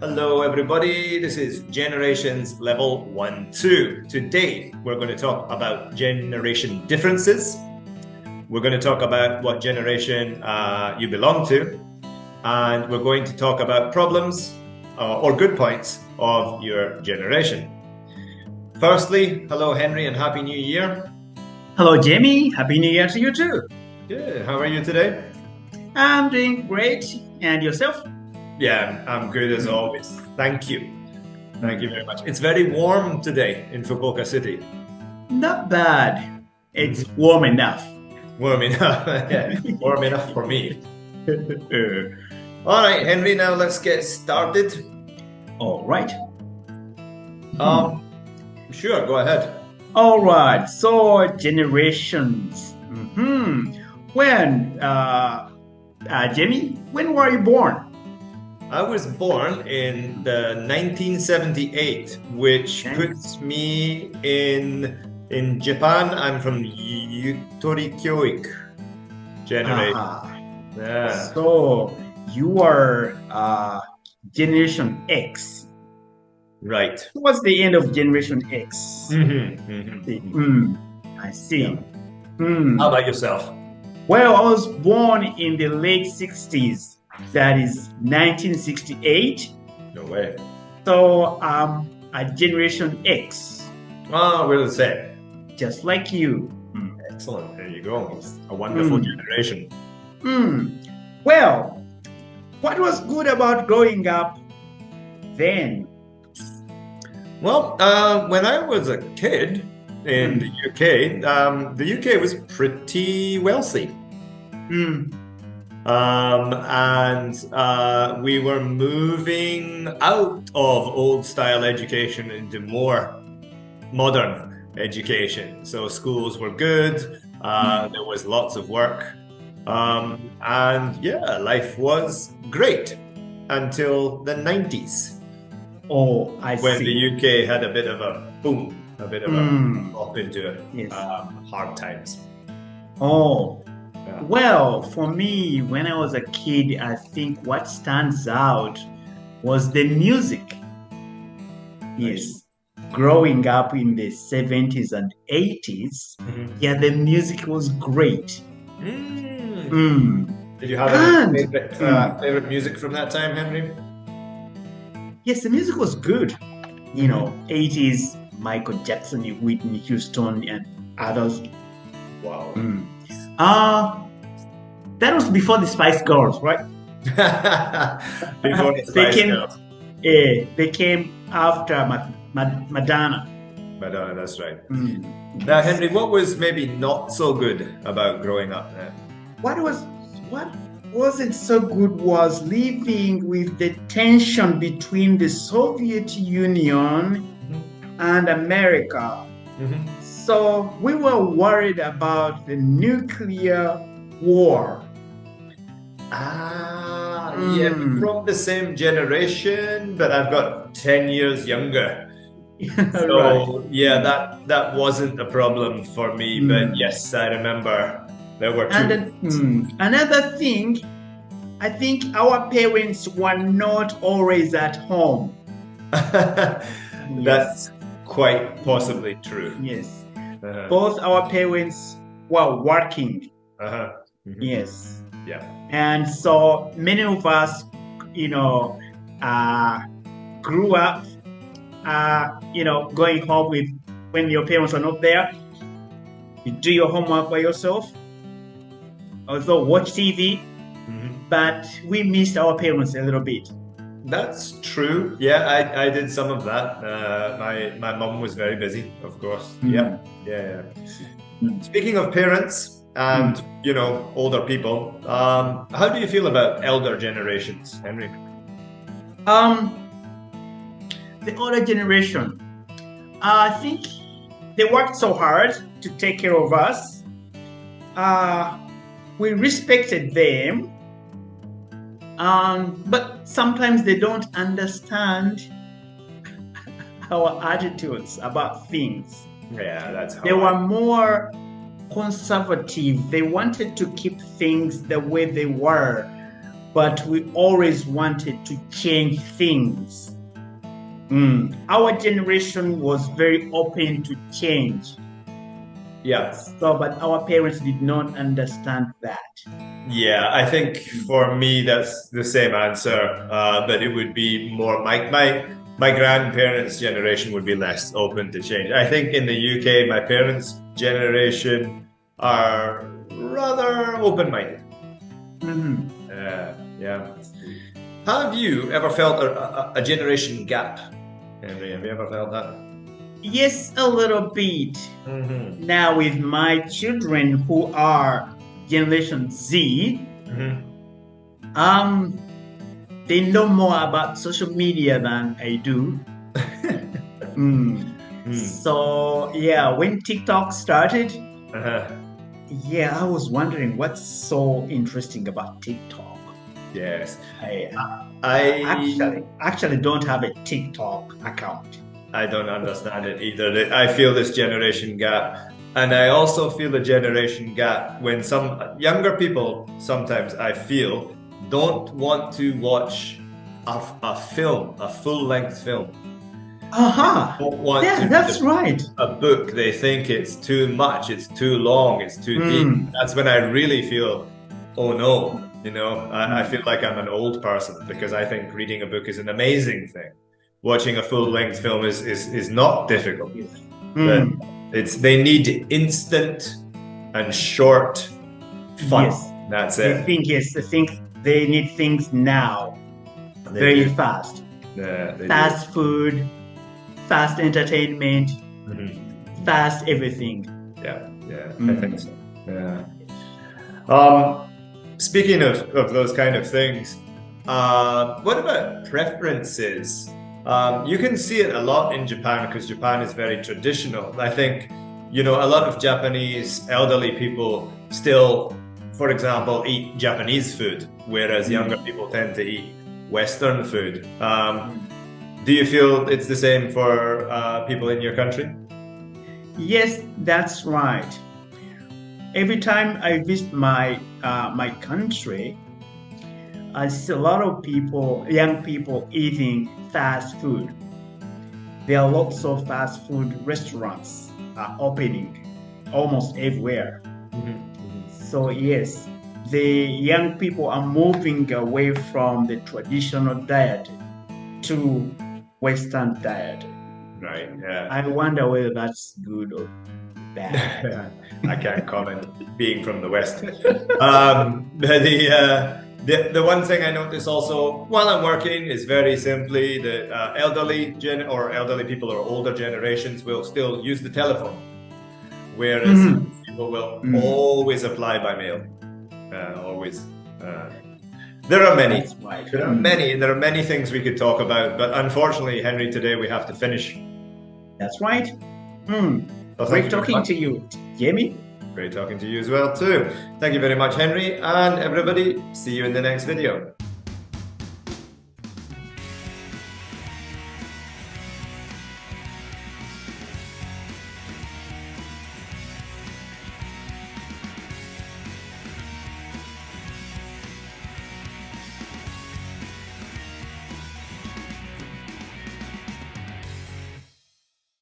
Hello everybody, this is Generations Level 1-2. Today we're going to talk about generation differences. We're going to talk about what generation you belong to, and we're going to talk about problems or good points of your generation. Firstly, hello Henry and Happy New Year. Hello Jamie, Happy New Year to you too. Good, how are you today? I'm doing great, and yourself? Yeah, I'm good as always. Thank you. Thank you very much. It's very warm today in Fukuoka City. Not bad. It's warm enough. Warm enough. Yeah, warm enough for me. All right, Henry, now let's get started. All right. Sure, go ahead. All right, so generations. When, Jamie, when were you born? I was born in the 1978, which puts me in Japan. I'm from Yutori Kyoik generation. Yeah. So you are Generation X. Right. What's the end of Generation X? I see. How about yourself? Well, I was born in the late 60s. That is 1968. No way. So I'm a Generation X. Oh, we're the same. Just like you. Excellent. There you go. A wonderful generation. Well, what was good about growing up then? Well, when I was a kid in the UK was pretty wealthy. And we were moving out of old style education into more modern education. So schools were good, there was lots of work, and yeah, life was great until the 90s. Oh, I see. When the UK had a bit of a boom, a bit of a drop into hard times. Oh. Well, for me, when I was a kid, I think what stands out was the music. Yes. Growing up in the 70s and 80s, the music was great. Did you have any favorite music from that time, Henry? Yes, the music was good. 80s, Michael Jackson, Whitney Houston, and others. Wow. That was before the Spice Girls, right? Before the Spice Girls. They came after Madonna. Madonna, that's right. Now, Henry, what was maybe not so good about growing up then? What wasn't so good was living with the tension between the Soviet Union and America. So we were worried about the nuclear war. Yeah, from the same generation, but I've got 10 years younger. So yeah, that wasn't a problem for me. But yes, I remember there were two. Another thing, I think our parents were not always at home. That's quite possibly true. Yes. Both our parents were working. Yes. Yeah. And so many of us, grew up, going home when your parents are not there. You do your homework by yourself. Also watch TV. But we missed our parents a little bit. That's true. Yeah, I did some of that. My mom was very busy, of course. Yeah. Speaking of parents and older people, how do you feel about elder generations, Henry? The older generation, I think they worked so hard to take care of us. We respected them. But sometimes they don't understand our attitudes about things. Yeah, that's how they were more conservative. They wanted to keep things the way they were. but we always wanted to change things. Our generation was very open to change. Yeah. So, but our parents did not understand that. Yeah, I think for me that's the same answer. But it would be more my grandparents' generation would be less open to change. I think in the UK, my parents' generation are rather open-minded. Yeah. Have you ever felt a generation gap, Henry? Have you ever felt that? Yes, a little bit. Now with my children who are Generation Z, they know more about social media than I do. So yeah, when TikTok started, yeah, I was wondering what's so interesting about TikTok. Yes. I actually don't have a TikTok account. I don't understand it either. I feel this generation gap. And I also feel a generation gap when some younger people, sometimes I feel, don't want to watch a film, a full-length film. Don't want that's right. A book, they think it's too much, it's too long, it's too deep. That's when I really feel, oh no, I feel like I'm an old person because I think reading a book is an amazing thing. Watching a full-length film is not difficult. But they need instant and short fun. Yes. That's it. They think they need things now. Very fast. Fast food, fast entertainment, fast everything. Yeah, I think so. Yeah. Speaking of those kind of things, what about preferences? You can see it a lot in Japan because Japan is very traditional. I think, a lot of Japanese elderly people still, for example, eat Japanese food, whereas younger people tend to eat Western food. Do you feel it's the same for people in your country? Yes, that's right. Every time I visit my country, I see a lot of young people eating fast food. There are lots of fast food restaurants opening almost everywhere. So yes, the young people are moving away from the traditional diet to Western diet. Right, yeah. I wonder whether that's good or bad. I can't comment, being from the West. The one thing I notice also while I'm working is very simply that elderly people or older generations will still use the telephone, whereas people will always apply by mail. Always. There are many. Right. There are many things we could talk about, but unfortunately, Henry, today we have to finish. That's right. Well, great talking to you, Jamie. Great talking to you as well too. Thank you very much, Henry, and everybody. See you in the next video.